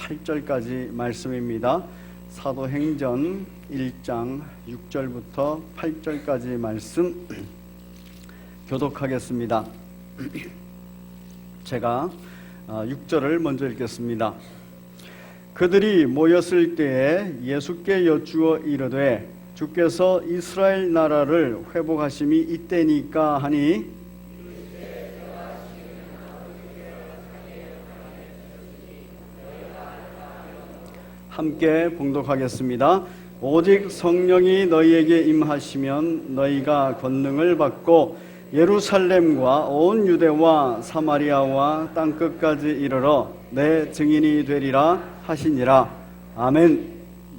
8절까지 말씀입니다. 사도행전 1장 6절부터 8절까지 말씀 교독하겠습니다. 제가 6절을 먼저 읽겠습니다. 그들이 모였을 때에 예수께 여쭈어 이르되 주께서 이스라엘 나라를 회복하심이 이때니까 하니 함께 봉독하겠습니다. 오직 성령이 너희에게 임하시면 너희가 권능을 받고 예루살렘과 온 유대와 사마리아와 땅끝까지 이르러 내 증인이 되리라 하시니라. 아멘.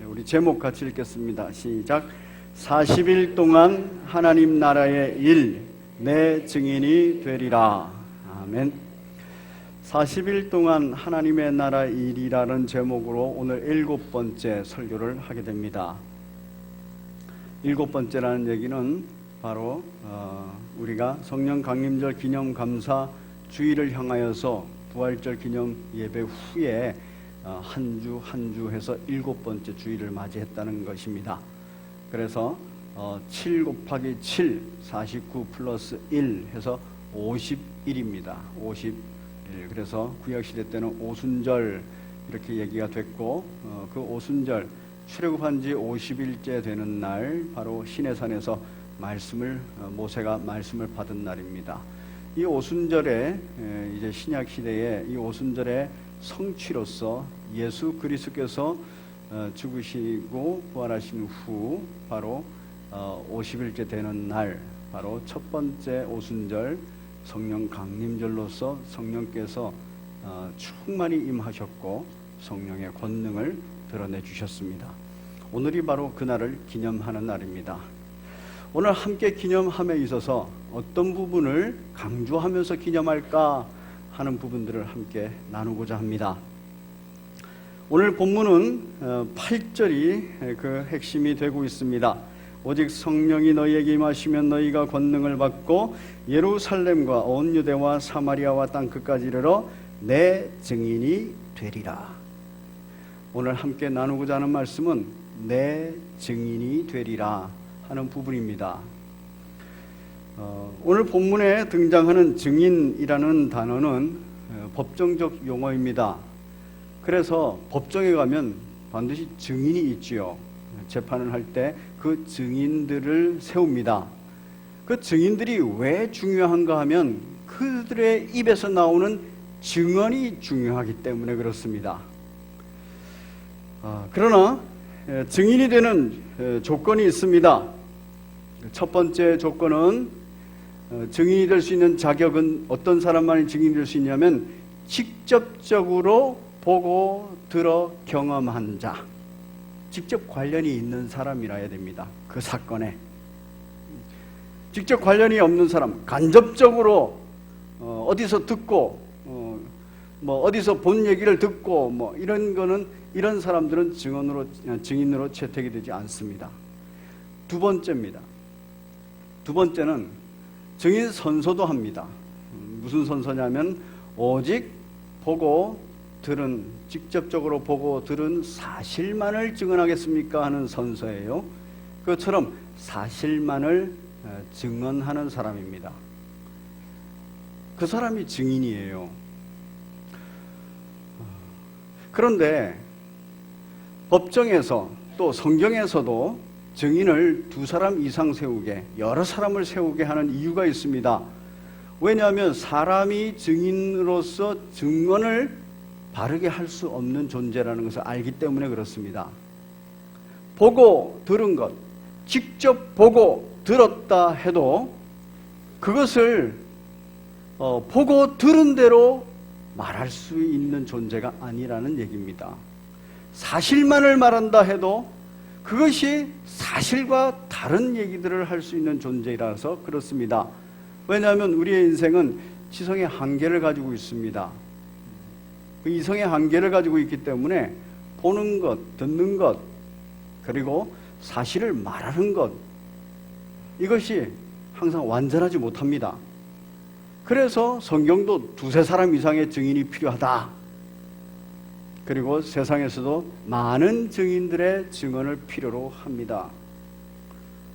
우리 제목 같이 읽겠습니다. 시작. 40일 동안 하나님 나라의 일, 내 증인이 되리라. 아멘. 40일 동안 하나님의 나라 일이라는 제목으로 오늘 7번째 설교를 하게 됩니다. 7번째라는 얘기는 바로 우리가 성령 강림절 기념 감사 주일을 향하여서 부활절 기념 예배 후에 한 주 한 주 해서 7번째 주일을 맞이했다는 것입니다. 그래서 7 곱하기 7, 49 플러스 1 해서 51입니다. 51. 그래서 구약시대 때는 오순절 이렇게 얘기가 됐고 그 오순절 출애굽한 지 50일째 되는 날 바로 시내산에서 모세가 말씀을 받은 날입니다. 이 오순절에 이제 신약 시대에 이 오순절의 성취로서 예수 그리스도께서 죽으시고 부활하신 후 바로 50일째 되는 날 바로 첫 번째 오순절 성령 강림절로서 성령께서 충만히 임하셨고 성령의 권능을 드러내 주셨습니다. 오늘이 바로 그날을 기념하는 날입니다. 오늘 함께 기념함에 있어서 어떤 부분을 강조하면서 기념할까 하는 부분들을 함께 나누고자 합니다. 오늘 본문은 8절이 그 핵심이 되고 있습니다. 오직 성령이 너희에게 임하시면 너희가 권능을 받고 예루살렘과 온 유대와 사마리아와 땅끝까지 이르러 내 증인이 되리라. 오늘 함께 나누고자 하는 말씀은 내 증인이 되리라 하는 부분입니다. 오늘 본문에 등장하는 증인이라는 단어는 법정적 용어입니다. 그래서 법정에 가면 반드시 증인이 있지요. 재판을 할 때 그 증인들을 세웁니다. 그 증인들이 왜 중요한가 하면 그들의 입에서 나오는 증언이 중요하기 때문에 그렇습니다. 그러나 증인이 되는 조건이 있습니다. 첫 번째 조건은 증인이 될 수 있는 자격은 어떤 사람만이 증인이 될 수 있냐면 직접적으로 보고 들어 경험한 자, 직접 관련이 있는 사람이라야 됩니다. 그 사건에 직접 관련이 없는 사람, 간접적으로 어디서 듣고 어디서 본 얘기를 듣고 이런 사람들은 증인으로 채택이 되지 않습니다. 두 번째입니다. 두 번째는 증인 선서도 합니다. 무슨 선서냐면 오직 직접적으로 보고 들은 사실만을 증언하겠습니까 하는 선서예요. 그것처럼 사실만을 증언하는 사람입니다. 그 사람이 증인이에요. 그런데 법정에서 또 성경에서도 증인을 2사람 이상 세우게, 여러 사람을 세우게 하는 이유가 있습니다. 왜냐하면 사람이 증인으로서 증언을 바르게 할 수 없는 존재라는 것을 알기 때문에 그렇습니다. 보고 들은 것, 직접 보고 들었다 해도 그것을 보고 들은 대로 말할 수 있는 존재가 아니라는 얘기입니다. 사실만을 말한다 해도 그것이 사실과 다른 얘기들을 할 수 있는 존재라서 그렇습니다. 왜냐하면 우리의 인생은 지성의 한계를 가지고 있습니다. 그 이성의 한계를 가지고 있기 때문에 보는 것, 듣는 것, 그리고 사실을 말하는 것, 이것이 항상 완전하지 못합니다. 그래서 성경도 2-3 사람 이상의 증인이 필요하다 그리고 세상에서도 많은 증인들의 증언을 필요로 합니다.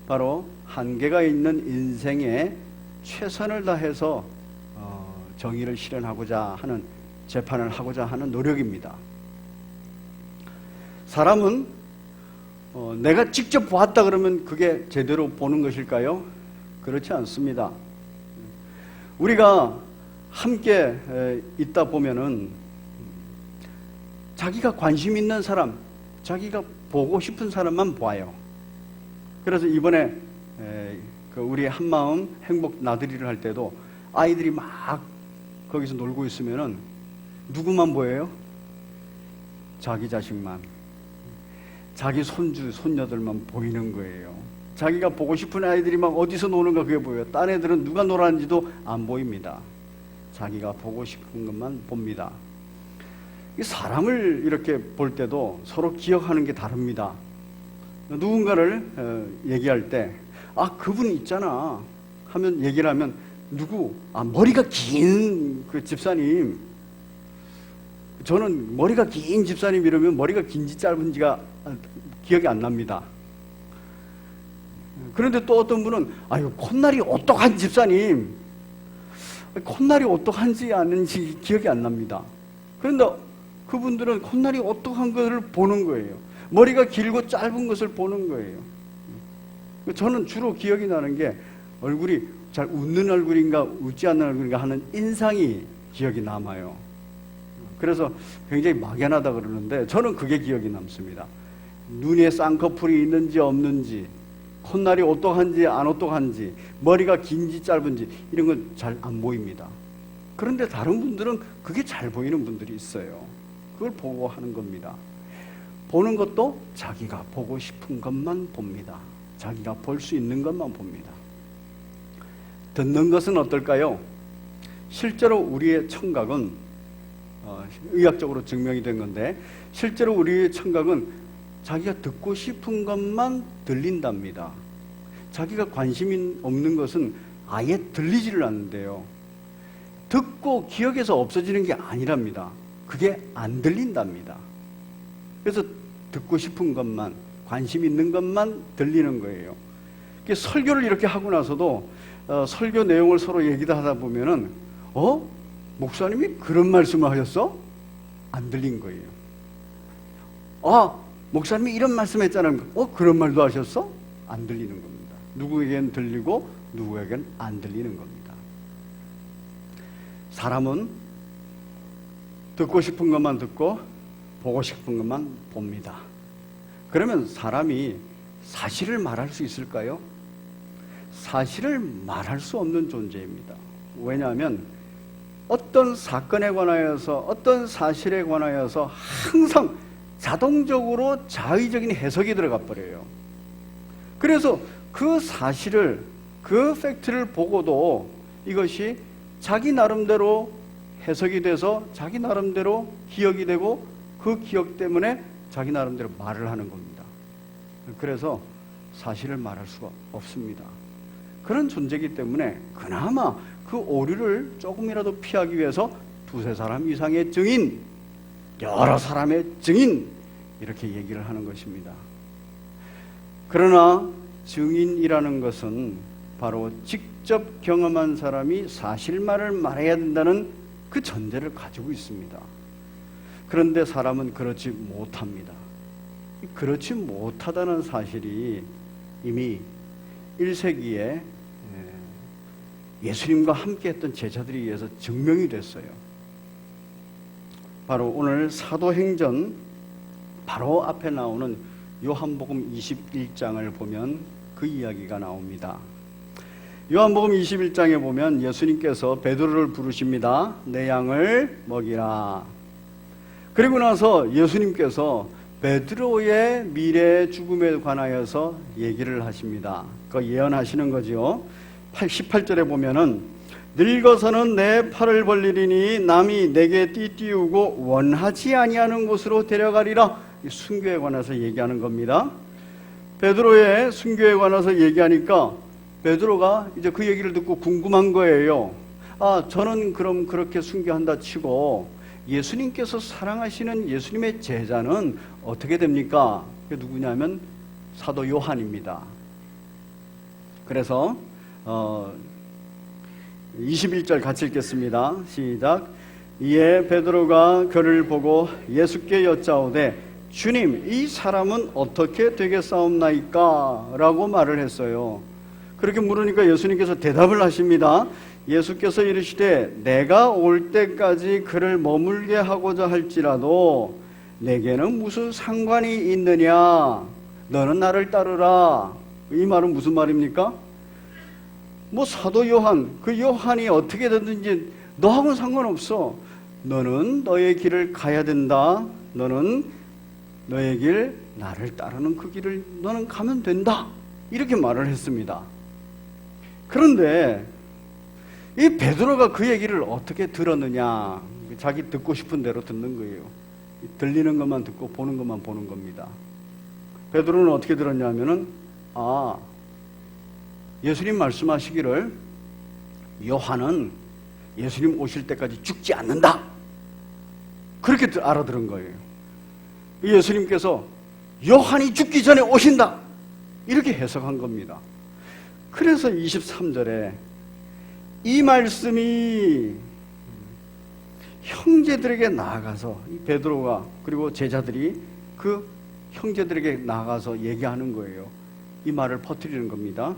바로 한계가 있는 인생에 최선을 다해서 정의를 실현하고자 하는, 재판을 하고자 하는 노력입니다. 사람은 내가 직접 보았다 그러면 그게 제대로 보는 것일까요? 그렇지 않습니다. 우리가 함께 있다 보면은 자기가 관심 있는 사람, 자기가 보고 싶은 사람만 봐요. 그래서 이번에 우리 한마음 행복 나들이를 할 때도 아이들이 막 거기서 놀고 있으면은 누구만 보여요? 자기 자식만, 자기 손주, 손녀들만 보이는 거예요. 자기가 보고 싶은 아이들이 막 어디서 노는가 그게 보여요. 딴 애들은 누가 놀았는지도 안 보입니다. 자기가 보고 싶은 것만 봅니다. 사람을 이렇게 볼 때도 서로 기억하는 게 다릅니다. 누군가를 얘기할 때, 그분 있잖아 하면 얘기를 하면, 누구? 머리가 긴 그 집사님. 저는 머리가 긴 집사님 이러면 머리가 긴지 짧은지가 기억이 안 납니다. 그런데 또 어떤 분은 콧날이 오똑한 집사님. 콧날이 오똑한지 아닌지 기억이 안 납니다. 그런데 그분들은 콧날이 오똑한 것을 보는 거예요. 머리가 길고 짧은 것을 보는 거예요. 저는 주로 기억이 나는 게 얼굴이 잘 웃는 얼굴인가 웃지 않는 얼굴인가 하는 인상이 기억이 남아요. 그래서 굉장히 막연하다 그러는데 저는 그게 기억이 남습니다. 눈에 쌍꺼풀이 있는지 없는지, 콧날이 오똑한지 안 오똑한지, 머리가 긴지 짧은지 이런 건 잘 안 보입니다. 그런데 다른 분들은 그게 잘 보이는 분들이 있어요. 그걸 보고 하는 겁니다. 보는 것도 자기가 보고 싶은 것만 봅니다. 자기가 볼 수 있는 것만 봅니다. 듣는 것은 어떨까요? 실제로 우리의 청각은 의학적으로 증명이 된 건데, 실제로 우리의 청각은 자기가 듣고 싶은 것만 들린답니다. 자기가 관심이 없는 것은 아예 들리지를 않는데요. 듣고 기억에서 없어지는 게 아니랍니다. 그게 안 들린답니다. 그래서 듣고 싶은 것만, 관심 있는 것만 들리는 거예요. 설교를 이렇게 하고 나서도 설교 내용을 서로 얘기를 하다 보면은 목사님이 그런 말씀을 하셨어? 안 들린 거예요. 목사님이 이런 말씀 했잖아요. 그런 말도 하셨어? 안 들리는 겁니다. 누구에겐 들리고 누구에겐 안 들리는 겁니다. 사람은 듣고 싶은 것만 듣고 보고 싶은 것만 봅니다. 그러면 사람이 사실을 말할 수 있을까요? 사실을 말할 수 없는 존재입니다. 왜냐하면 어떤 사건에 관하여서, 어떤 사실에 관하여서 항상 자동적으로 자의적인 해석이 들어가 버려요. 그래서 그 사실을, 그 팩트를 보고도 이것이 자기 나름대로 해석이 돼서 자기 나름대로 기억이 되고 그 기억 때문에 자기 나름대로 말을 하는 겁니다. 그래서 사실을 말할 수가 없습니다. 그런 존재이기 때문에 그나마 그 오류를 조금이라도 피하기 위해서 두세 사람 이상의 증인, 여러 사람의 증인, 이렇게 얘기를 하는 것입니다. 그러나 증인이라는 것은 바로 직접 경험한 사람이 사실만을 말해야 된다는 그 전제를 가지고 있습니다. 그런데 사람은 그렇지 못합니다. 그렇지 못하다는 사실이 이미 1세기에 예수님과 함께 했던 제자들에 의해서 증명이 됐어요. 바로 오늘 사도행전 바로 앞에 나오는 요한복음 21장을 보면 그 이야기가 나옵니다. 요한복음 21장에 보면 예수님께서 베드로를 부르십니다. 내 양을 먹이라. 그리고 나서 예수님께서 베드로의 미래 죽음에 관하여서 얘기를 하십니다. 그 예언하시는 거죠. 18절에 보면은 늙어서는 내 팔을 벌리리니 남이 내게 띠띠우고 원하지 아니하는 곳으로 데려가리라. 순교에 관해서 얘기하는 겁니다. 베드로의 순교에 관해서 얘기하니까 베드로가 이제 그 얘기를 듣고 궁금한 거예요. 저는 그럼 그렇게 순교한다 치고 예수님께서 사랑하시는 예수님의 제자는 어떻게 됩니까? 그게 누구냐면 사도 요한입니다. 그래서 21절 같이 읽겠습니다. 시작. 이에 베드로가 그를 보고 예수께 여짜오되 주님, 이 사람은 어떻게 되겠사옵나이까? 라고 말을 했어요. 그렇게 물으니까 예수님께서 대답을 하십니다. 예수께서 이르시되 내가 올 때까지 그를 머물게 하고자 할지라도 내게는 무슨 상관이 있느냐? 너는 나를 따르라. 이 말은 무슨 말입니까? 뭐 사도 요한, 그 요한이 어떻게 되든지 너하고는 상관없어. 너는 너의 길을 가야 된다. 너는 너의 길, 나를 따르는 그 길을 너는 가면 된다. 이렇게 말을 했습니다. 그런데 이 베드로가 그 얘기를 어떻게 들었느냐? 자기 듣고 싶은 대로 듣는 거예요. 들리는 것만 듣고 보는 것만 보는 겁니다. 베드로는 어떻게 들었냐면은 예수님 말씀하시기를 요한은 예수님 오실 때까지 죽지 않는다. 그렇게 알아들은 거예요. 예수님께서 요한이 죽기 전에 오신다. 이렇게 해석한 겁니다. 그래서 23절에 이 말씀이 형제들에게 나아가서 베드로가 그리고 제자들이 그 형제들에게 나아가서 얘기하는 거예요. 이 말을 퍼뜨리는 겁니다.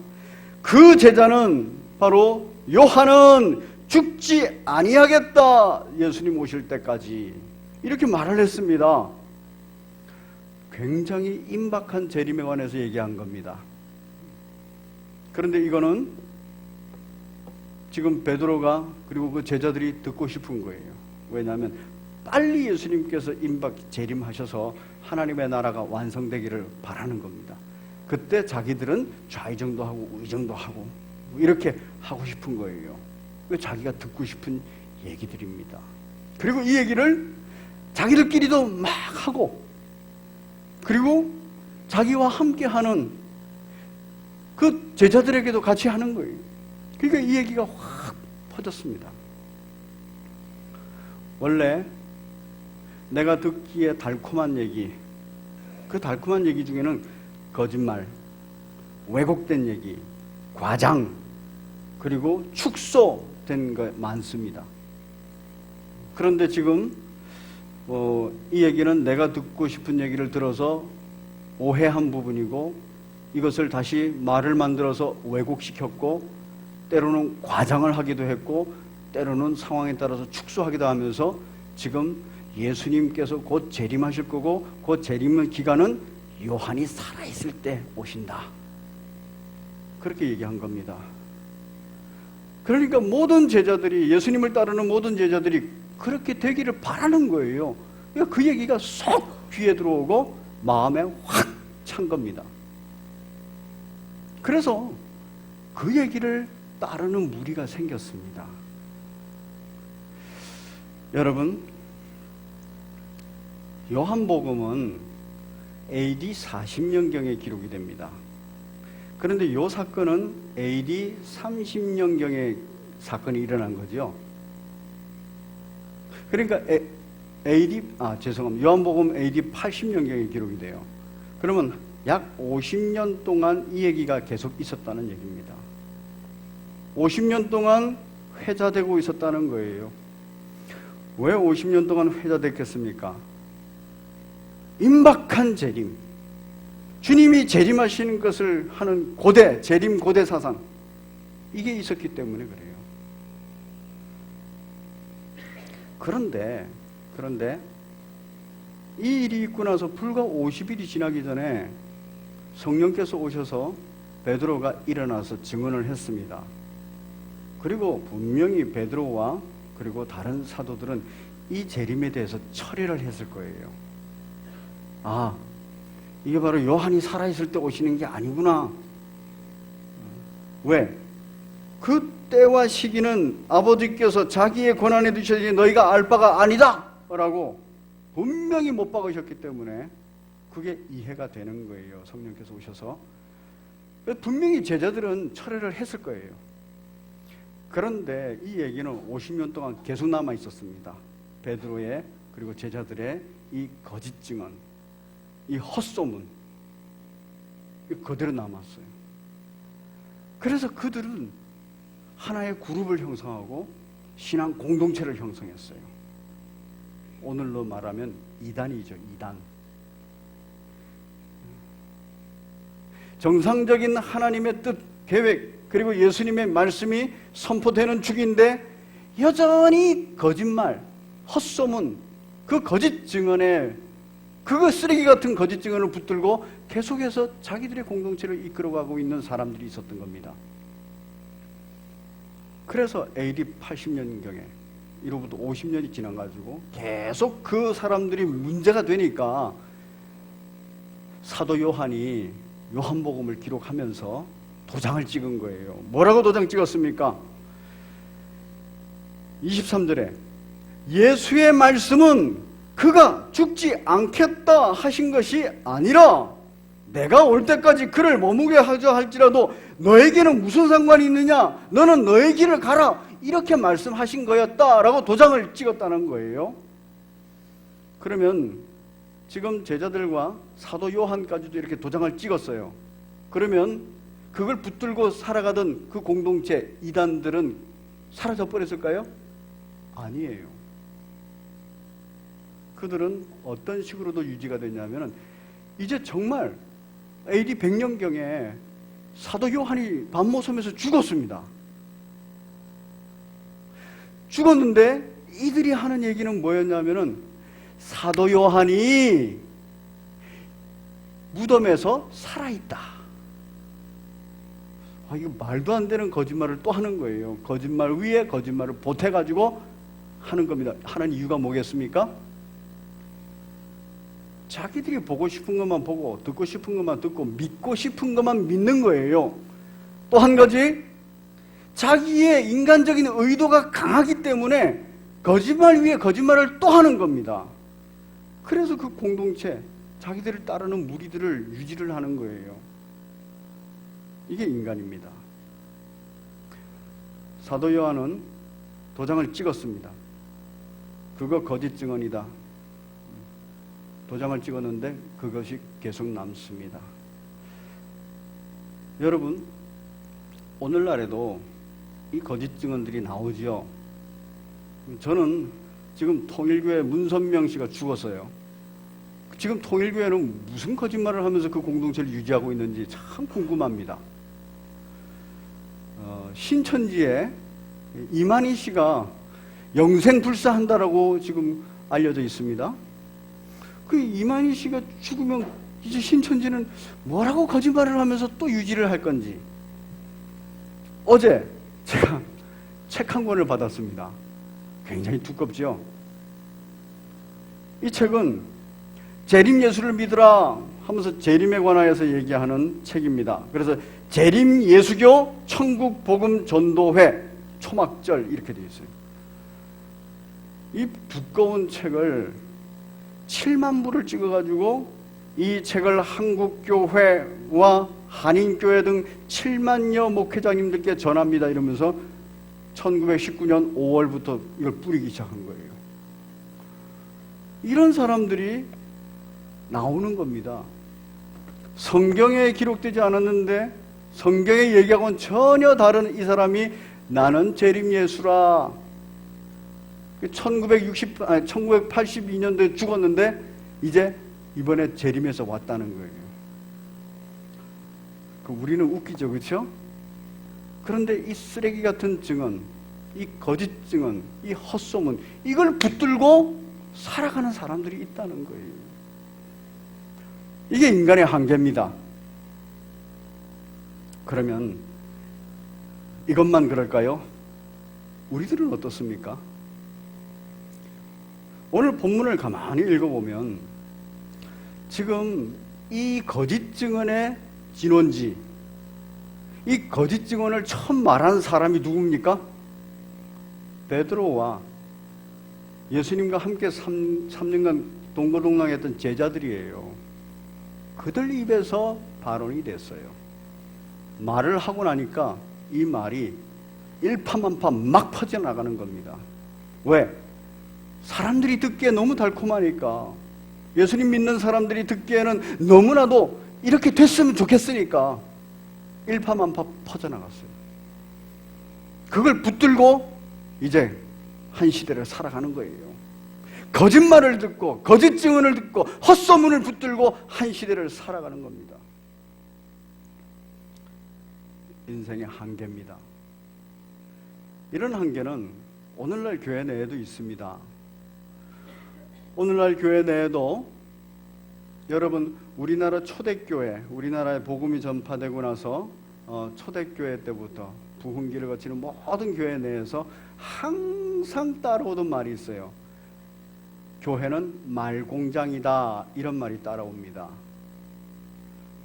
그 제자는 바로 요한은 죽지 아니하겠다. 예수님 오실 때까지 이렇게 말을 했습니다. 굉장히 임박한 재림에 관해서 얘기한 겁니다. 그런데 이거는 지금 베드로가 그리고 그 제자들이 듣고 싶은 거예요. 왜냐하면 빨리 예수님께서 재림하셔서 하나님의 나라가 완성되기를 바라는 겁니다. 그때 자기들은 좌의정도 하고 우의정도 하고 이렇게 하고 싶은 거예요. 자기가 듣고 싶은 얘기들입니다. 그리고 이 얘기를 자기들끼리도 막 하고 그리고 자기와 함께하는 그 제자들에게도 같이 하는 거예요. 그러니까 이 얘기가 확 퍼졌습니다. 원래 내가 듣기에 달콤한 얘기, 그 달콤한 얘기 중에는 거짓말, 왜곡된 얘기, 과장, 그리고 축소된 거 많습니다. 그런데 지금 이 얘기는 내가 듣고 싶은 얘기를 들어서 오해한 부분이고 이것을 다시 말을 만들어서 왜곡시켰고 때로는 과장을 하기도 했고 때로는 상황에 따라서 축소하기도 하면서 지금 예수님께서 곧 재림하실 거고 곧 재림 기간은 요한이 살아있을 때 오신다. 그렇게 얘기한 겁니다. 그러니까 모든 제자들이 예수님을 따르는 모든 제자들이 그렇게 되기를 바라는 거예요. 그러니까 그 얘기가 쏙 귀에 들어오고 마음에 확 찬 겁니다. 그래서 그 얘기를 따르는 무리가 생겼습니다. 여러분, 요한복음은 AD 40년경에 기록이 됩니다. 그런데 이 사건은 AD 30년경에 사건이 일어난 거죠. 그러니까 요한복음 AD 80년경에 기록이 돼요. 그러면 약 50년 동안 이 얘기가 계속 있었다는 얘기입니다. 50년 동안 회자되고 있었다는 거예요. 왜 50년 동안 회자됐겠습니까? 임박한 재림, 주님이 재림하시는 것을 하는 재림 고대 사상, 이게 있었기 때문에 그래요. 그런데 이 일이 있고 나서 불과 50일이 지나기 전에 성령께서 오셔서 베드로가 일어나서 증언을 했습니다. 그리고 분명히 베드로와 그리고 다른 사도들은 이 재림에 대해서 철회를 했을 거예요. 이게 바로 요한이 살아있을 때 오시는 게 아니구나. 왜? 그 때와 시기는 아버지께서 자기의 권한에 두셔야지 너희가 알 바가 아니다 라고 분명히 못 박으셨기 때문에 그게 이해가 되는 거예요. 성령께서 오셔서. 분명히 제자들은 철회를 했을 거예요. 그런데 이 얘기는 50년 동안 계속 남아 있었습니다. 베드로의 그리고 제자들의 이 거짓 증언, 이 헛소문, 그대로 남았어요. 그래서 그들은 하나의 그룹을 형성하고 신앙 공동체를 형성했어요. 오늘로 말하면 이단이죠, 이단. 정상적인 하나님의 뜻, 계획, 그리고 예수님의 말씀이 선포되는 중인데 여전히 거짓말, 헛소문, 그 거짓 증언에 그거 쓰레기 같은 거짓 증언을 붙들고 계속해서 자기들의 공동체를 이끌어가고 있는 사람들이 있었던 겁니다. 그래서 AD 80년경에 이로부터 50년이 지나가지고 계속 그 사람들이 문제가 되니까 사도 요한이 요한복음을 기록하면서 도장을 찍은 거예요. 뭐라고 도장 찍었습니까? 23절에 예수의 말씀은 그가 죽지 않겠다 하신 것이 아니라 내가 올 때까지 그를 머무게 하자 할지라도 너에게는 무슨 상관이 있느냐? 너는 너의 길을 가라. 이렇게 말씀하신 거였다라고 도장을 찍었다는 거예요. 그러면 지금 제자들과 사도 요한까지도 이렇게 도장을 찍었어요. 그러면 그걸 붙들고 살아가던 그 공동체 이단들은 사라져 버렸을까요? 아니에요. 그들은 어떤 식으로도 유지가 되냐면 이제 정말 AD 100년경에 사도 요한이 밤모섬에서 죽었습니다. 죽었는데 이들이 하는 얘기는 뭐였냐면은 사도 요한이 무덤에서 살아있다. 이거 말도 안 되는 거짓말을 또 하는 거예요. 거짓말 위에 거짓말을 보태가지고 하는 겁니다. 하는 이유가 뭐겠습니까? 자기들이 보고 싶은 것만 보고 듣고 싶은 것만 듣고 믿고 싶은 것만 믿는 거예요. 또 한 가지, 자기의 인간적인 의도가 강하기 때문에 거짓말 위에 거짓말을 또 하는 겁니다. 그래서 그 공동체, 자기들을 따르는 무리들을 유지를 하는 거예요. 이게 인간입니다. 사도 요한은 도장을 찍었습니다. 그거 거짓 증언이다. 도장을 찍었는데 그것이 계속 남습니다. 여러분, 오늘날에도 이 거짓 증언들이 나오지요. 저는 지금 통일교회 문선명 씨가 죽었어요. 지금 통일교회는 무슨 거짓말을 하면서 그 공동체를 유지하고 있는지 참 궁금합니다. 신천지에 이만희 씨가 영생불사한다라고 지금 알려져 있습니다. 그 이만희 씨가 죽으면 이제 신천지는 뭐라고 거짓말을 하면서 또 유지를 할 건지. 어제 제가 책 한 권을 받았습니다. 굉장히 두껍죠. 이 책은 재림 예수를 믿으라 하면서 재림에 관하여서 얘기하는 책입니다. 그래서 재림 예수교 천국 복음 전도회 초막절 이렇게 되어 있어요. 이 두꺼운 책을 7만 부를 찍어가지고 이 책을 한국교회와 한인교회 등 7만여 목회자님들께 전합니다 이러면서 1919년 5월부터 이걸 뿌리기 시작한 거예요. 이런 사람들이 나오는 겁니다. 성경에 기록되지 않았는데 성경에 얘기하고는 전혀 다른 이 사람이 나는 재림 예수라. 1982년도에 죽었는데 이제 이번에 재림에서 왔다는 거예요. 우리는 웃기죠, 그렇죠? 그런데 이 쓰레기 같은 증언, 이 거짓 증언, 이 헛소문, 이걸 붙들고 살아가는 사람들이 있다는 거예요. 이게 인간의 한계입니다. 그러면 이것만 그럴까요? 우리들은 어떻습니까? 오늘 본문을 가만히 읽어보면 지금 이 거짓 증언의 진원지, 이 거짓 증언을 처음 말한 사람이 누굽니까? 베드로와 예수님과 함께 3년간 동거동락했던 제자들이에요. 그들 입에서 발언이 됐어요. 말을 하고 나니까 이 말이 일파만파 막 퍼져나가는 겁니다. 왜? 사람들이 듣기에 너무 달콤하니까, 예수님 믿는 사람들이 듣기에는 너무나도 이렇게 됐으면 좋겠으니까 일파만파 퍼져나갔어요. 그걸 붙들고 이제 한 시대를 살아가는 거예요. 거짓말을 듣고 거짓 증언을 듣고 헛소문을 붙들고 한 시대를 살아가는 겁니다. 인생의 한계입니다. 이런 한계는 오늘날 교회 내에도 있습니다. 오늘날 교회 내에도 여러분, 우리나라 초대교회, 우리나라에 복음이 전파되고 나서 초대교회 때부터 부흥기를 거치는 모든 교회 내에서 항상 따라오던 말이 있어요. 교회는 말공장이다, 이런 말이 따라옵니다.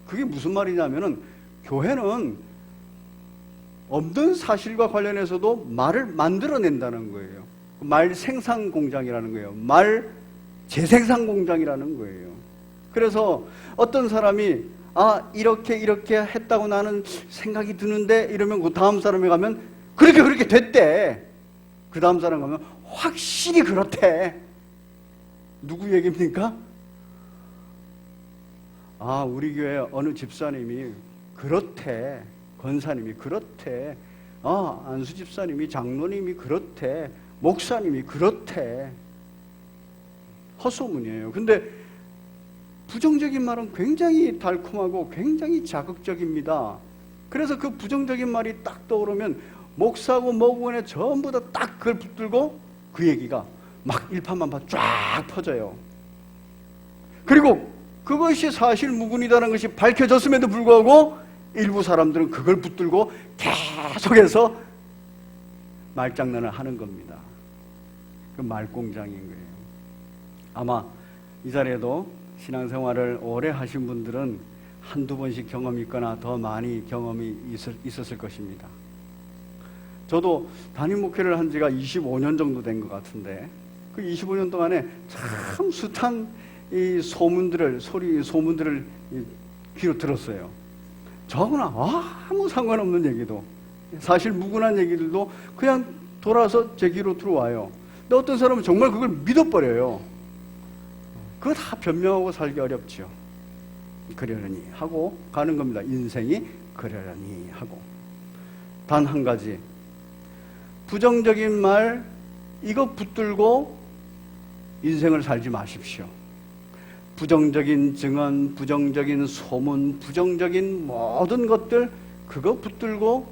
그게 무슨 말이냐면은, 교회는 없는 사실과 관련해서도 말을 만들어낸다는 거예요. 말 생산 공장이라는 거예요. 말 재생산 공장이라는 거예요. 그래서 어떤 사람이 이렇게 했다고 나는 생각이 드는데, 이러면 그 다음 사람이 가면 그렇게 됐대. 그 다음 사람 가면 확실히 그렇대. 누구 얘기입니까? 우리 교회 어느 집사님이 그렇대. 권사님이 그렇대. 안수 집사님이, 장로님이 그렇대. 목사님이 그렇대. 헛소문이에요. 근데 부정적인 말은 굉장히 달콤하고 굉장히 자극적입니다. 그래서 그 부정적인 말이 딱 떠오르면 목사고 뭐고 간에 전부 다 딱 그걸 붙들고 그 얘기가 막 일파만파 쫙 퍼져요. 그리고 그것이 사실 무근이라는 것이 밝혀졌음에도 불구하고 일부 사람들은 그걸 붙들고 계속해서 말장난을 하는 겁니다. 그 말공장인 거예요. 아마 이 자리에도 신앙생활을 오래 하신 분들은 한두 번씩 경험이 있거나 더 많이 경험이 있었을 것입니다. 저도 담임 목회를 한 지가 25년 정도 된 것 같은데, 그 25년 동안에 참 숱한 이 소문들을 귀로 들었어요. 저거나 아무 상관없는 얘기도, 사실 무근한 얘기들도 그냥 돌아서 제 귀로 들어와요. 근데 어떤 사람은 정말 그걸 믿어버려요. 그거 다 변명하고 살기 어렵죠. 그러려니 하고 가는 겁니다. 인생이 그러려니 하고. 단 한 가지, 부정적인 말 이거 붙들고 인생을 살지 마십시오. 부정적인 증언, 부정적인 소문, 부정적인 모든 것들 그거 붙들고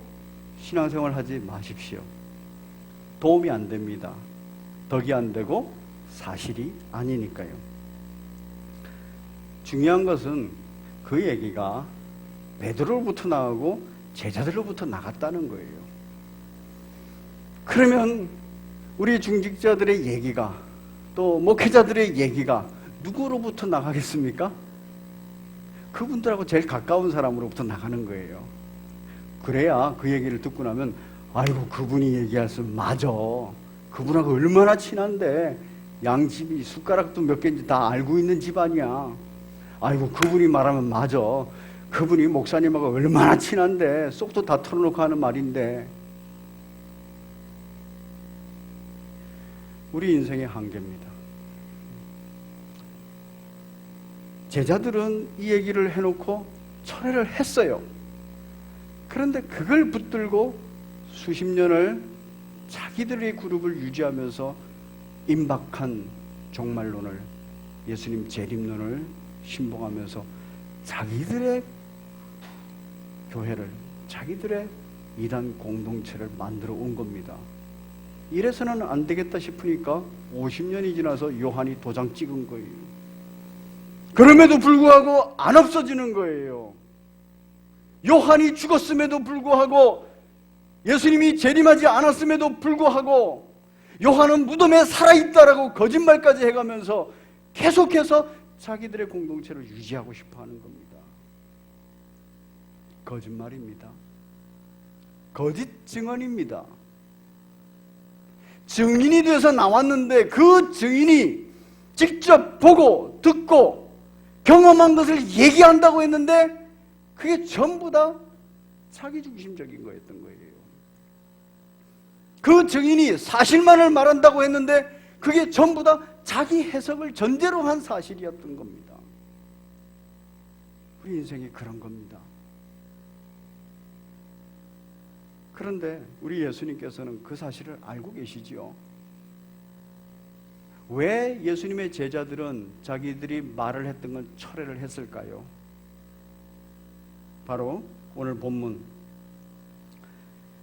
신앙생활 하지 마십시오. 도움이 안 됩니다. 덕이 안 되고 사실이 아니니까요. 중요한 것은 그 얘기가 베드로로부터 나가고 제자들로부터 나갔다는 거예요. 그러면 우리 중직자들의 얘기가, 또 목회자들의 얘기가 누구로부터 나가겠습니까? 그분들하고 제일 가까운 사람으로부터 나가는 거예요. 그래야 그 얘기를 듣고 나면 아이고, 그분이 얘기했으면 맞아. 그분하고 얼마나 친한데, 양집이 숟가락도 몇 개인지 다 알고 있는 집안이야. 아이고, 그분이 말하면 맞아. 그분이 목사님하고 얼마나 친한데 쏙도 다 털어놓고 하는 말인데. 우리 인생의 한계입니다. 제자들은 이 얘기를 해놓고 철회를 했어요. 그런데 그걸 붙들고 수십 년을 자기들의 그룹을 유지하면서 임박한 종말론을, 예수님 재림론을 신봉하면서 자기들의 교회를, 자기들의 이단 공동체를 만들어 온 겁니다. 이래서는 안 되겠다 싶으니까 50년이 지나서 요한이 도장 찍은 거예요. 그럼에도 불구하고 안 없어지는 거예요. 요한이 죽었음에도 불구하고, 예수님이 재림하지 않았음에도 불구하고, 요한은 무덤에 살아있다라고 거짓말까지 해가면서 계속해서 자기들의 공동체를 유지하고 싶어 하는 겁니다. 거짓말입니다. 거짓 증언입니다. 증인이 돼서 나왔는데 그 증인이 직접 보고 듣고 경험한 것을 얘기한다고 했는데 그게 전부 다 자기중심적인 거였던 거예요. 그 증인이 사실만을 말한다고 했는데 그게 전부 다 자기 해석을 전제로 한 사실이었던 겁니다. 우리 인생이 그런 겁니다. 그런데 우리 예수님께서는 그 사실을 알고 계시지요. 왜 예수님의 제자들은 자기들이 말을 했던 걸 철회를 했을까요? 바로 오늘 본문,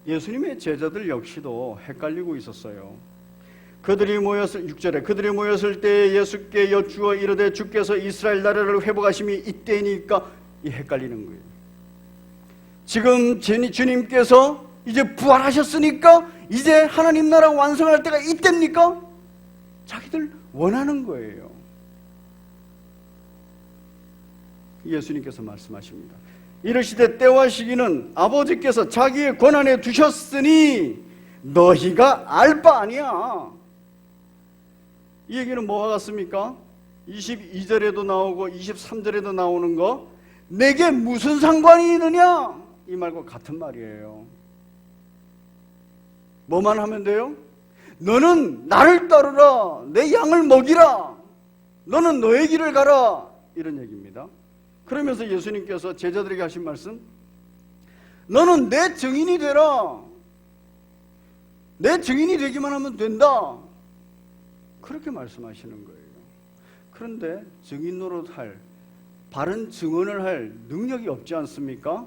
예수님의 제자들 역시도 헷갈리고 있었어요. 그들이 모였을 6절에 그들이 모였을 때 예수께 여쭈어 이르되 주께서 이스라엘 나라를 회복하심이 이때니까, 이 헷갈리는 거예요. 지금 주님께서 이제 부활하셨으니까 이제 하나님 나라 완성할 때가 이때입니까? 자기들 원하는 거예요. 예수님께서 말씀하십니다. 이르시되 때와 시기는 아버지께서 자기의 권한에 두셨으니 너희가 알 바 아니야. 이 얘기는 뭐와 같습니까? 22절에도 나오고 23절에도 나오는 거, 내게 무슨 상관이 있느냐, 이 말과 같은 말이에요. 뭐만 하면 돼요? 너는 나를 따르라, 내 양을 먹이라, 너는 너의 길을 가라, 이런 얘기입니다. 그러면서 예수님께서 제자들에게 하신 말씀, 너는 내 증인이 되라, 내 증인이 되기만 하면 된다, 그렇게 말씀하시는 거예요. 그런데 증인 노릇할, 바른 증언을 할 능력이 없지 않습니까?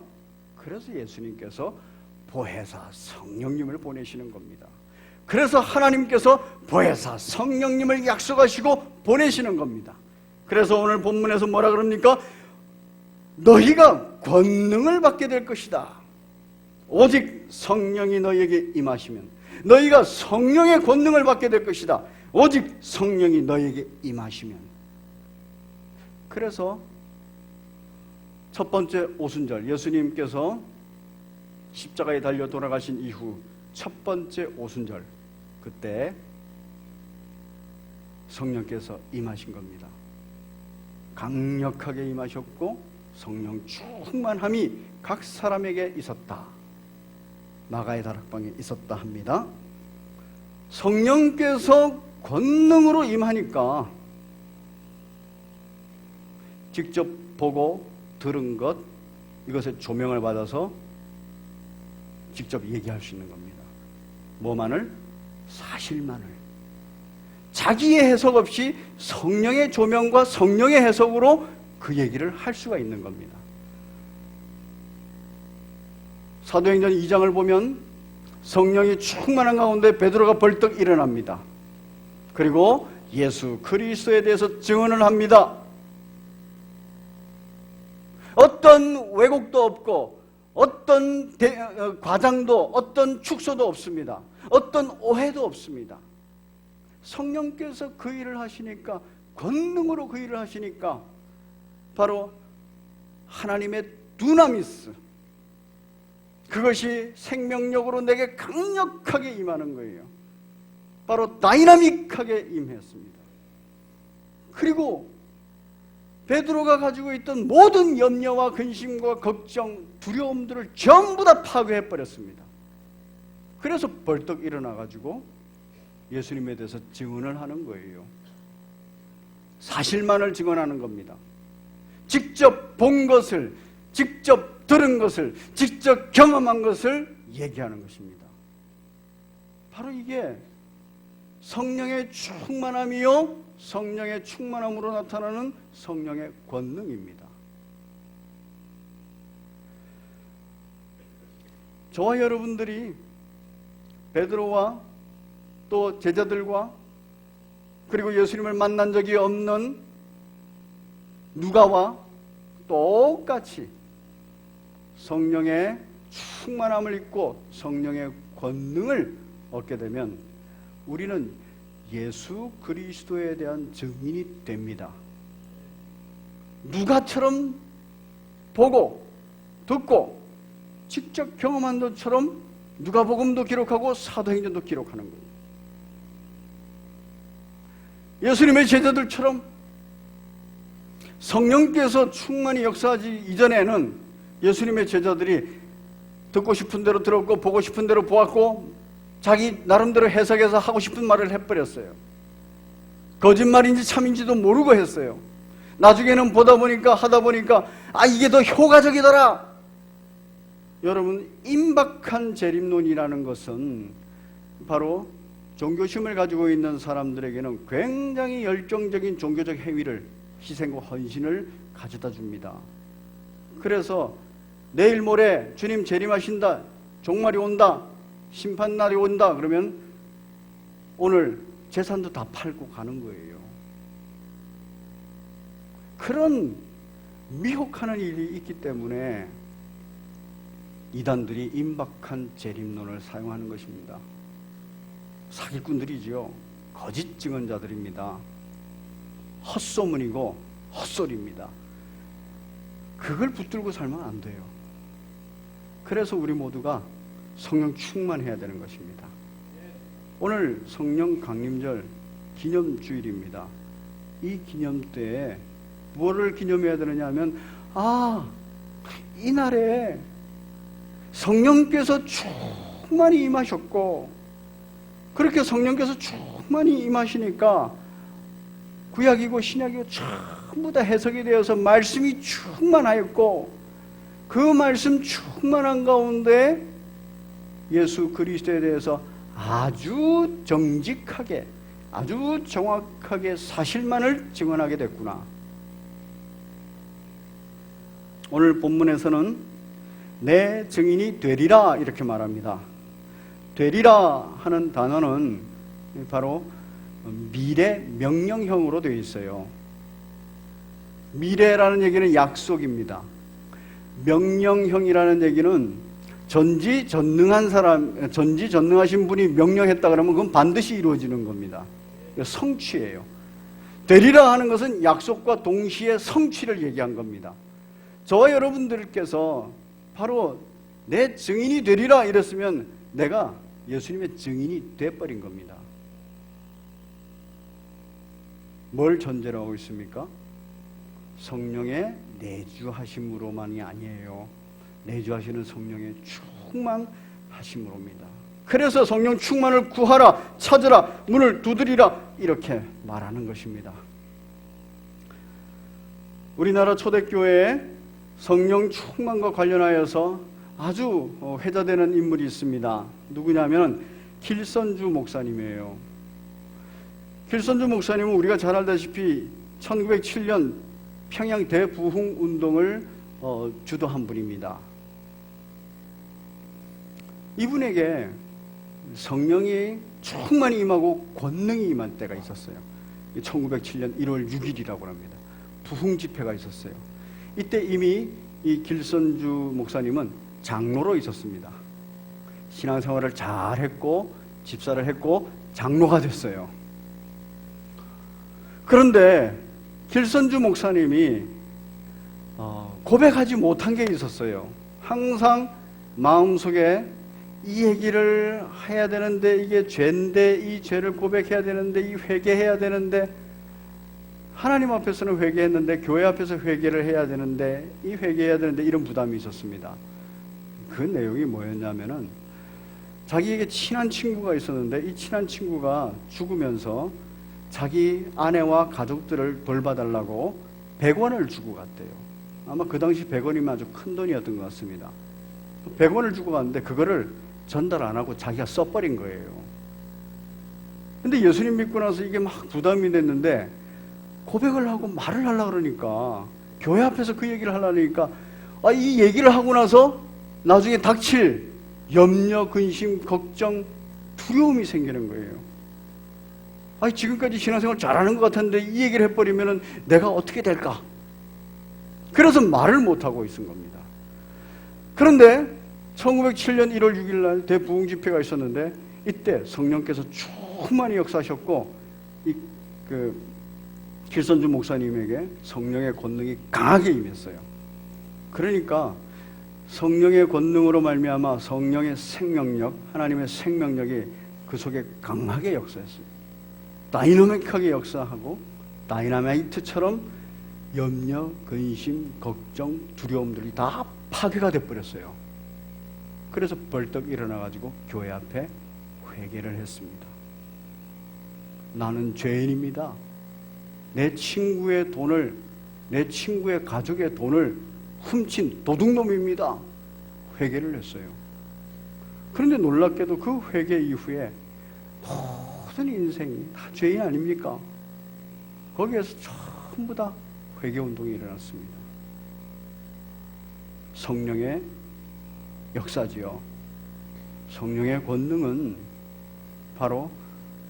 그래서 예수님께서 보혜사 성령님을 보내시는 겁니다. 그래서 하나님께서 보혜사 성령님을 약속하시고 보내시는 겁니다. 그래서 오늘 본문에서 뭐라 그럽니까? 너희가 권능을 받게 될 것이다. 오직 성령이 너희에게 임하시면, 너희가 성령의 권능을 받게 될 것이다. 오직 성령이 너희에게 임하시면. 그래서 첫 번째 오순절, 예수님께서 십자가에 달려 돌아가신 이후 첫 번째 오순절, 그때 성령께서 임하신 겁니다. 강력하게 임하셨고 성령 충만함이 각 사람에게 있었다. 마가의 다락방에 있었다 합니다. 성령께서 권능으로 임하니까 직접 보고 들은 것, 이것에 조명을 받아서 직접 얘기할 수 있는 겁니다. 뭐만을? 사실만을. 자기의 해석 없이 성령의 조명과 성령의 해석으로 그 얘기를 할 수가 있는 겁니다. 사도행전 2장을 보면 성령이 충만한 가운데 베드로가 벌떡 일어납니다. 그리고 예수 그리스도에 대해서 증언을 합니다. 어떤 왜곡도 없고 어떤 과장도, 어떤 축소도 없습니다. 어떤 오해도 없습니다. 성령께서 그 일을 하시니까, 권능으로 그 일을 하시니까 바로 하나님의 두나미스, 그것이 생명력으로 내게 강력하게 임하는 거예요. 바로 다이나믹하게 임했습니다. 그리고 베드로가 가지고 있던 모든 염려와 근심과 걱정, 두려움들을 전부 다 파괴해버렸습니다. 그래서 벌떡 일어나가지고 예수님에 대해서 증언을 하는 거예요. 사실만을 증언하는 겁니다. 직접 본 것을, 직접 들은 것을, 직접 경험한 것을 얘기하는 것입니다. 바로 이게 성령의 충만함이요, 성령의 충만함으로 나타나는 성령의 권능입니다. 저와 여러분들이 베드로와 또 제자들과 그리고 예수님을 만난 적이 없는 누가와 똑같이 성령의 충만함을 입고 성령의 권능을 얻게 되면 우리는 예수 그리스도에 대한 증인이 됩니다. 누가처럼 보고 듣고 직접 경험한 것처럼 누가복음도 기록하고 사도행전도 기록하는 거예요. 예수님의 제자들처럼 성령께서 충만히 역사하지 이전에는 예수님의 제자들이 듣고 싶은 대로 들었고 보고 싶은 대로 보았고 자기 나름대로 해석해서 하고 싶은 말을 해버렸어요. 거짓말인지 참인지도 모르고 했어요. 나중에는 하다 보니까 이게 더 효과적이더라. 여러분, 임박한 재림론이라는 것은 바로 종교심을 가지고 있는 사람들에게는 굉장히 열정적인 종교적 행위를, 희생과 헌신을 가져다 줍니다. 그래서 내일 모레 주님 재림하신다, 종말이 온다, 심판날이 온다 그러면 오늘 재산도 다 팔고 가는 거예요. 그런 미혹하는 일이 있기 때문에 이단들이 임박한 재림론을 사용하는 것입니다. 사기꾼들이지요. 거짓 증언자들입니다. 헛소문이고 헛소리입니다. 그걸 붙들고 살면 안 돼요. 그래서 우리 모두가 성령 충만해야 되는 것입니다. 오늘 성령 강림절 기념주일입니다. 이 기념 때에 무엇을 기념해야 되느냐 하면 이날에 성령께서 충만히 임하셨고, 그렇게 성령께서 충만히 임하시니까 구약이고 신약이고 전부 다 해석이 되어서 말씀이 충만하였고, 그 말씀 충만한 가운데 예수 그리스도에 대해서 아주 정직하게, 아주 정확하게 사실만을 증언하게 됐구나. 오늘 본문에서는 내 증인이 되리라 이렇게 말합니다. 되리라 하는 단어는 바로 미래 명령형으로 되어 있어요. 미래라는 얘기는 약속입니다. 명령형이라는 얘기는 전지전능하신 분이 명령했다 그러면 그건 반드시 이루어지는 겁니다. 성취예요. 되리라 하는 것은 약속과 동시에 성취를 얘기한 겁니다. 저와 여러분들께서 바로 내 증인이 되리라 이랬으면 내가 예수님의 증인이 돼버린 겁니다. 뭘 전제로 하고 있습니까? 성령의 내주하심으로만이 아니에요. 내주하시는 성령의 충만하심으로입니다. 그래서 성령 충만을 구하라, 찾으라, 문을 두드리라 이렇게 말하는 것입니다. 우리나라 초대교회에 성령 충만과 관련하여서 아주 회자되는 인물이 있습니다. 누구냐면 길선주 목사님이에요. 길선주 목사님은 우리가 잘 알다시피 1907년 평양 대부흥 운동을 주도한 분입니다. 이분에게 성령이 충만히 임하고 권능이 임한 때가 있었어요. 1907년 1월 6일이라고 합니다. 부흥 집회가 있었어요. 이때 이미 이 길선주 목사님은 장로로 있었습니다. 신앙생활을 잘 했고 집사를 했고 장로가 됐어요. 그런데 길선주 목사님이 고백하지 못한 게 있었어요. 항상 마음속에 이 얘기를 해야 되는데, 이게 죄인데, 이 죄를 고백해야 되는데, 이 회개해야 되는데, 하나님 앞에서는 회개했는데 교회 앞에서 회개를 해야 되는데, 이 회개해야 되는데, 이런 부담이 있었습니다. 그 내용이 뭐였냐면은 자기에게 친한 친구가 있었는데, 이 친한 친구가 죽으면서 자기 아내와 가족들을 돌봐달라고 100원을 주고 갔대요. 아마 그 당시 100원이면 아주 큰 돈이었던 것 같습니다. 100원을 주고 갔는데 그거를 전달 안 하고 자기가 써버린 거예요. 근데 예수님 믿고 나서 이게 막 부담이 됐는데, 고백을 하고 말을 하려고 그러니까, 교회 앞에서 그 얘기를 하려니까, 이 얘기를 하고 나서 나중에 닥칠 염려, 근심, 걱정, 두려움이 생기는 거예요. 지금까지 신앙생활 잘하는 것 같은데 이 얘기를 해버리면 내가 어떻게 될까? 그래서 말을 못하고 있은 겁니다. 그런데 1907년 1월 6일 날 대부흥 집회가 있었는데, 이때 성령께서 충만히 역사하셨고, 길선주 목사님에게 성령의 권능이 강하게 임했어요. 그러니까 성령의 권능으로 말미암아 성령의 생명력, 하나님의 생명력이 그 속에 강하게 역사했어요. 다이나믹하게 역사하고, 다이나마이트처럼 염려, 근심, 걱정, 두려움들이 다 파괴가 돼버렸어요. 그래서 벌떡 일어나가지고 교회 앞에 회개를 했습니다. 나는 죄인입니다. 내 친구의 돈을, 내 친구의 가족의 돈을 훔친 도둑놈입니다. 회개를 했어요. 그런데 놀랍게도 그 회개 이후에 모든 인생이 다 죄인 아닙니까? 거기에서 전부 다 회개운동이 일어났습니다. 성령의 역사지요. 성령의 권능은 바로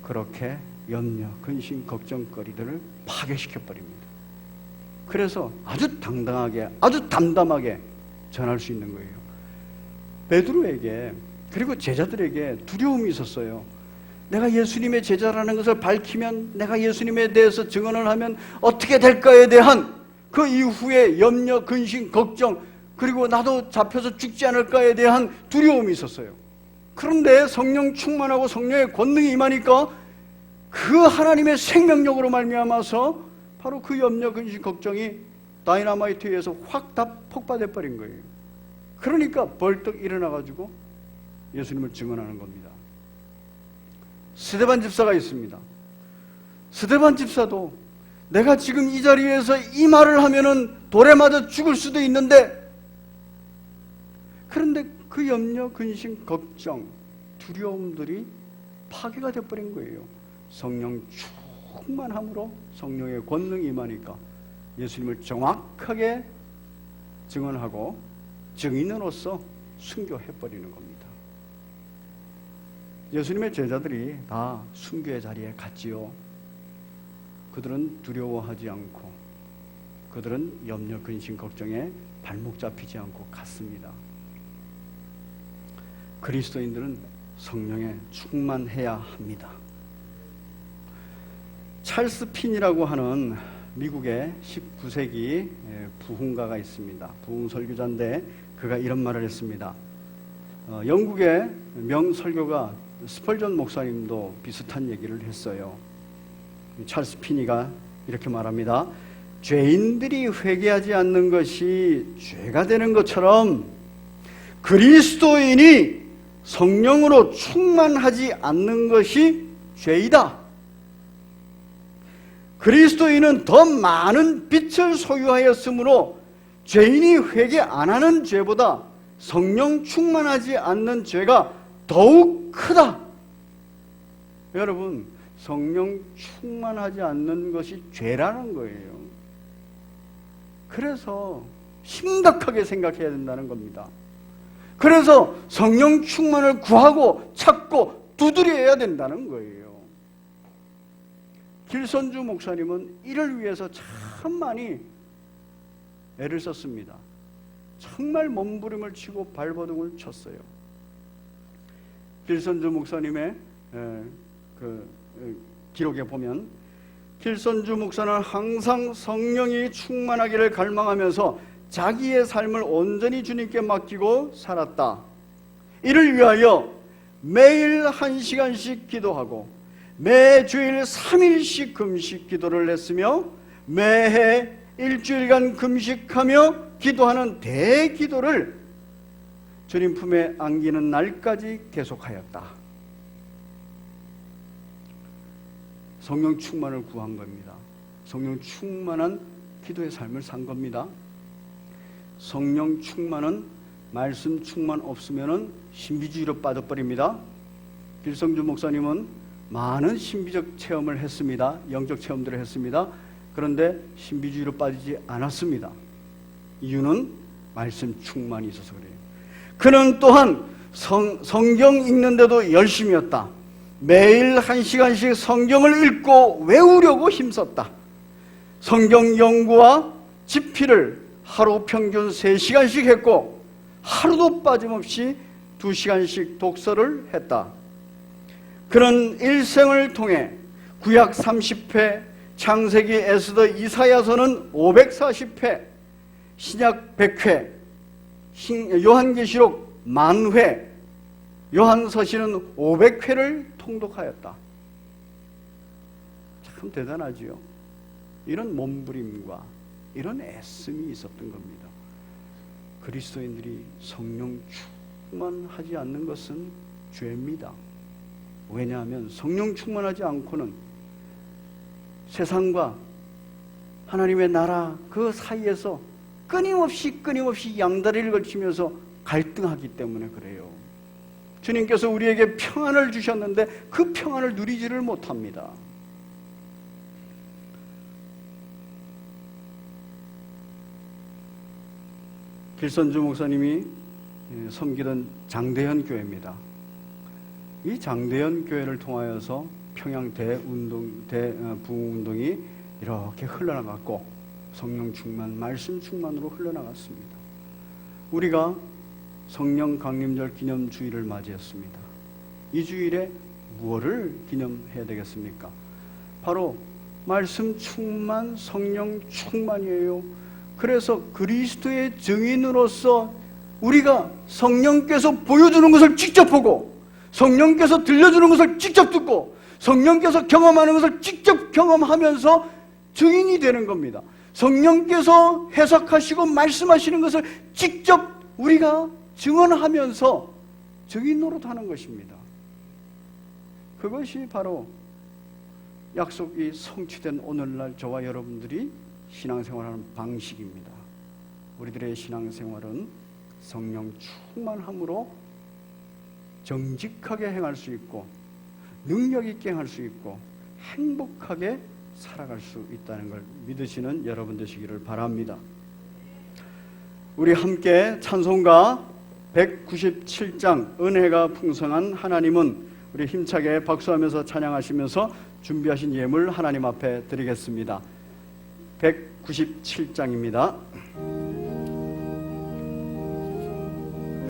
그렇게 염려, 근심, 걱정거리들을 파괴시켜버립니다. 그래서 아주 당당하게, 아주 담담하게 전할 수 있는 거예요. 베드로에게, 그리고 제자들에게 두려움이 있었어요. 내가 예수님의 제자라는 것을 밝히면, 내가 예수님에 대해서 증언을 하면 어떻게 될까에 대한 그 이후에 염려, 근심, 걱정, 그리고 나도 잡혀서 죽지 않을까에 대한 두려움이 있었어요. 그런데 성령 충만하고 성령의 권능이 임하니까 그 하나님의 생명력으로 말미암아서 바로 그 염려, 근심, 걱정이 다이너마이트에 의해서 확 다 폭발해 버린 거예요. 그러니까 벌떡 일어나가지고 예수님을 증언하는 겁니다. 스데반 집사가 있습니다. 스데반 집사도 내가 지금 이 자리에서 이 말을 하면은 돌에 맞아 죽을 수도 있는데, 그런데 그 염려, 근심, 걱정, 두려움들이 파괴가 되어버린 거예요. 성령 충만함으로 성령의 권능이 임하니까 예수님을 정확하게 증언하고 증인으로서 순교해버리는 겁니다. 예수님의 제자들이 다 순교의 자리에 갔지요. 그들은 두려워하지 않고, 그들은 염려, 근심, 걱정에 발목 잡히지 않고 갔습니다. 그리스도인들은 성령에 충만해야 합니다. 찰스 핀이라고 하는 미국의 19세기 부흥가가 있습니다. 부흥 설교자인데 그가 이런 말을 했습니다. 영국의 명설교가 스펄전 목사님도 비슷한 얘기를 했어요. 찰스 피니가 이렇게 말합니다. 죄인들이 회개하지 않는 것이 죄가 되는 것처럼 그리스도인이 성령으로 충만하지 않는 것이 죄이다. 그리스도인은 더 많은 빛을 소유하였으므로 죄인이 회개 안 하는 죄보다 성령 충만하지 않는 죄가 더욱 크다. 여러분, 성령 충만하지 않는 것이 죄라는 거예요. 그래서 심각하게 생각해야 된다는 겁니다. 그래서 성령 충만을 구하고 찾고 두드려야 된다는 거예요. 길선주 목사님은 이를 위해서 참 많이 애를 썼습니다. 정말 몸부림을 치고 발버둥을 쳤어요. 길선주 목사님의 기록에 보면, 길선주 목사는 항상 성령이 충만하기를 갈망하면서 자기의 삶을 온전히 주님께 맡기고 살았다. 이를 위하여 매일 1시간씩 기도하고 매주일 3일씩 금식 기도를 했으며 매해 일주일간 금식하며 기도하는 대기도를 주님 품에 안기는 날까지 계속하였다. 성령 충만을 구한 겁니다. 성령 충만한 기도의 삶을 산 겁니다. 성령 충만은 말씀 충만 없으면은 신비주의로 빠져버립니다. 길성주 목사님은 많은 신비적 체험을 했습니다. 영적 체험들을 했습니다. 그런데 신비주의로 빠지지 않았습니다. 이유는 말씀 충만이 있어서 그래요. 그는 또한 성경 읽는데도 열심이었다. 매일 1시간씩 성경을 읽고 외우려고 힘썼다. 성경 연구와 집필을 하루 평균 3시간씩 했고 하루도 빠짐없이 2시간씩 독서를 했다. 그는 일생을 통해 구약 30회, 창세기, 에스더, 이사야서는 540회, 신약 100회, 요한계시록 10,000회, 요한서신은 500회를 통독하였다. 참 대단하지요. 이런 몸부림과 이런 애씀이 있었던 겁니다. 그리스도인들이 성령 충만하지 않는 것은 죄입니다. 왜냐하면 성령 충만하지 않고는 세상과 하나님의 나라 그 사이에서 끊임없이 양다리를 걸치면서 갈등하기 때문에 그래요. 주님께서 우리에게 평안을 주셨는데 그 평안을 누리지를 못합니다. 길선주 목사님이 섬기던 장대현 교회입니다. 이 장대현 교회를 통하여서 평양 부흥운동이 이렇게 흘러나갔고 성령 충만, 말씀 충만으로 흘러나갔습니다. 우리가 성령 강림절 기념주일을 맞이했습니다. 이 주일에 무엇을 기념해야 되겠습니까? 바로 말씀 충만, 성령 충만이에요. 그래서 그리스도의 증인으로서 우리가 성령께서 보여주는 것을 직접 보고, 성령께서 들려주는 것을 직접 듣고, 성령께서 경험하는 것을 직접 경험하면서 증인이 되는 겁니다. 성령께서 해석하시고 말씀하시는 것을 직접 우리가 증언하면서 증인 노릇하는 것입니다. 그것이 바로 약속이 성취된 오늘날 저와 여러분들이 신앙생활하는 방식입니다. 우리들의 신앙생활은 성령 충만함으로 정직하게 행할 수 있고 능력 있게 행할 수 있고 행복하게 살아갈 수 있다는 걸 믿으시는 여러분 되시기를 바랍니다. 우리 함께 찬송가 197장 은혜가 풍성한 하나님은 우리 힘차게 박수하면서 찬양하시면서 준비하신 예물 하나님 앞에 드리겠습니다. 197장입니다.